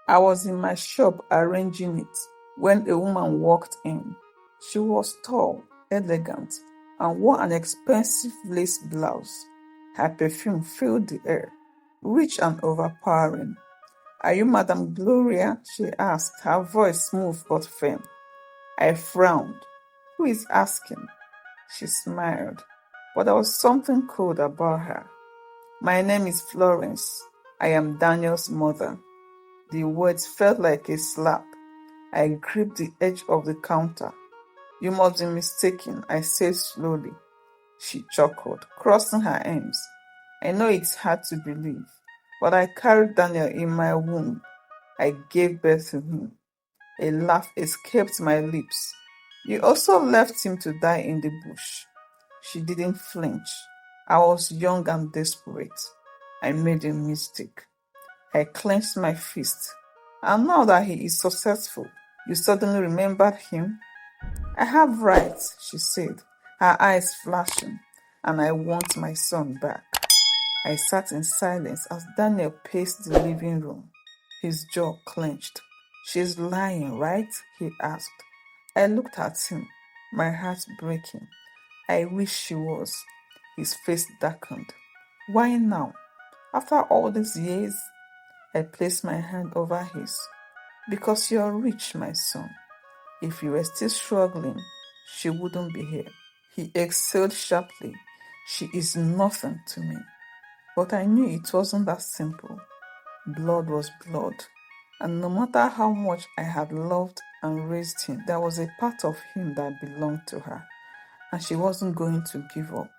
I was in my shop arranging it when a woman walked in. She was tall, elegant, and wore an expensive lace blouse. Her perfume filled the air, rich and overpowering. "Are you Madame Gloria?" she asked, her voice smooth but firm. I frowned. "Who is asking?" She smiled, but there was something cold about her. "My name is Florence. I am Daniel's mother." The words felt like a slap. I gripped the edge of the counter. "You must be mistaken," I said slowly. She chuckled, crossing her arms. "I know it's hard to believe, but I carried Daniel in my womb. I gave birth to him." A laugh escaped my lips. "You also left him to die in the bush." She didn't flinch. I was young and desperate. I made a mistake. I clenched my fist. "And now that he is successful, you suddenly remembered him?" "I have rights," she said, her eyes flashing, "and I want my son back." I sat in silence as Daniel paced the living room. His jaw clenched. "She's lying, right?" he asked. I looked at him, my heart breaking. "I wish she was." His face darkened. "Why now? After all these years?" I placed my hand over his. "Because you're rich, my son. If you were still struggling, she wouldn't be here." He exhaled sharply. "She is nothing to me." But I knew it wasn't that simple. Blood was blood, and no matter how much I had loved and raised him, there was a part of him that belonged to her, and she wasn't going to give up.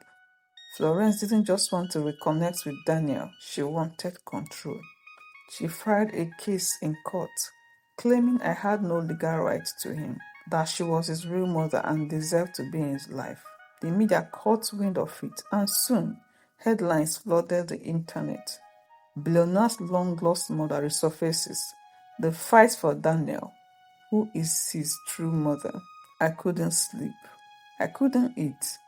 Florence didn't just want to reconnect with Daniel, she wanted control. She filed a case in court, claiming I had no legal right to him, that she was his real mother and deserved to be in his life. The media caught wind of it, and soon headlines flooded the internet. Billionaire's long-lost mother resurfaces. The fight for Daniel, who is his true mother. I couldn't sleep. I couldn't eat.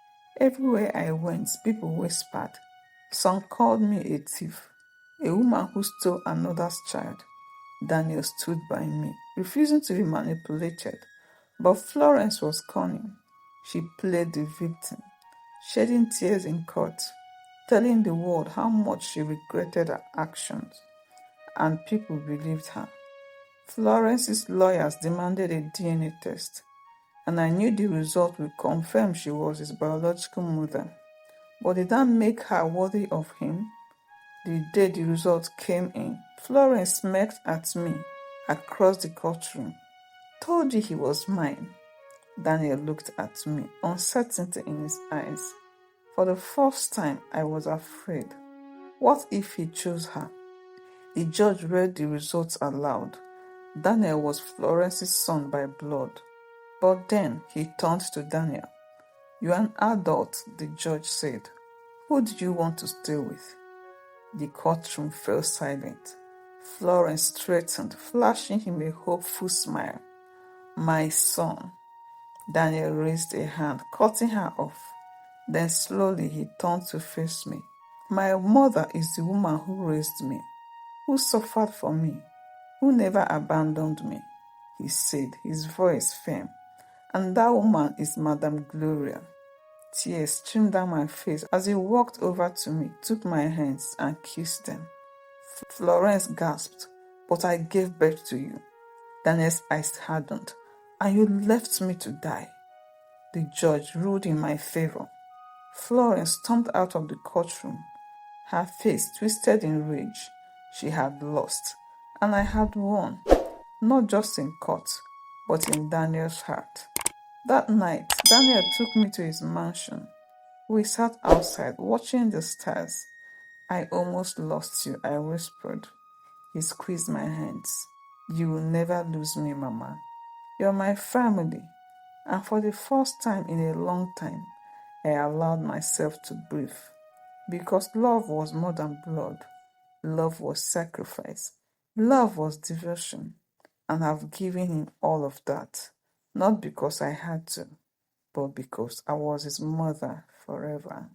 Everywhere I went, people whispered. Some called me a thief, a woman who stole another's child. Daniel stood by me, refusing to be manipulated. But Florence was cunning. She played the victim, shedding tears in court, telling the world how much she regretted her actions, and people believed her. Florence's lawyers demanded a DNA test, and I knew the result would confirm she was his biological mother. But did that make her worthy of him? The day the result came in, Florence smirked at me across the courtroom. "Told you he was mine." Daniel looked at me, uncertainty in his eyes. For the first time, I was afraid. What if he chose her? The judge read the results aloud. Daniel was Florence's son by blood. But then he turned to Daniel. "You're an adult," the judge said. "Who do you want to stay with?" The courtroom fell silent. Florence straightened, flashing him a hopeful smile. "My son." Daniel raised a hand, cutting her off. Then slowly he turned to face me. "My mother is the woman who raised me, who suffered for me, who never abandoned me," he said, his voice firm. "And that woman is Madame Gloria." Tears streamed down my face as he walked over to me, took my hands, and kissed them. Florence gasped, "But I gave birth to you." Daniel's eyes hardened. "And you left me to die." The judge ruled in my favor. Florence stormed out of the courtroom, her face twisted in rage. She had lost, and I had won, not just in court, but in Daniel's heart. That night, Daniel took me to his mansion. We sat outside, watching the stars. "I almost lost you," I whispered. He squeezed my hands. "You will never lose me, Mama. You're my family." And for the first time in a long time, I allowed myself to breathe. Because love was more than blood. Love was sacrifice. Love was devotion. And I've given him all of that. Not because I had to, but because I was his mother forever.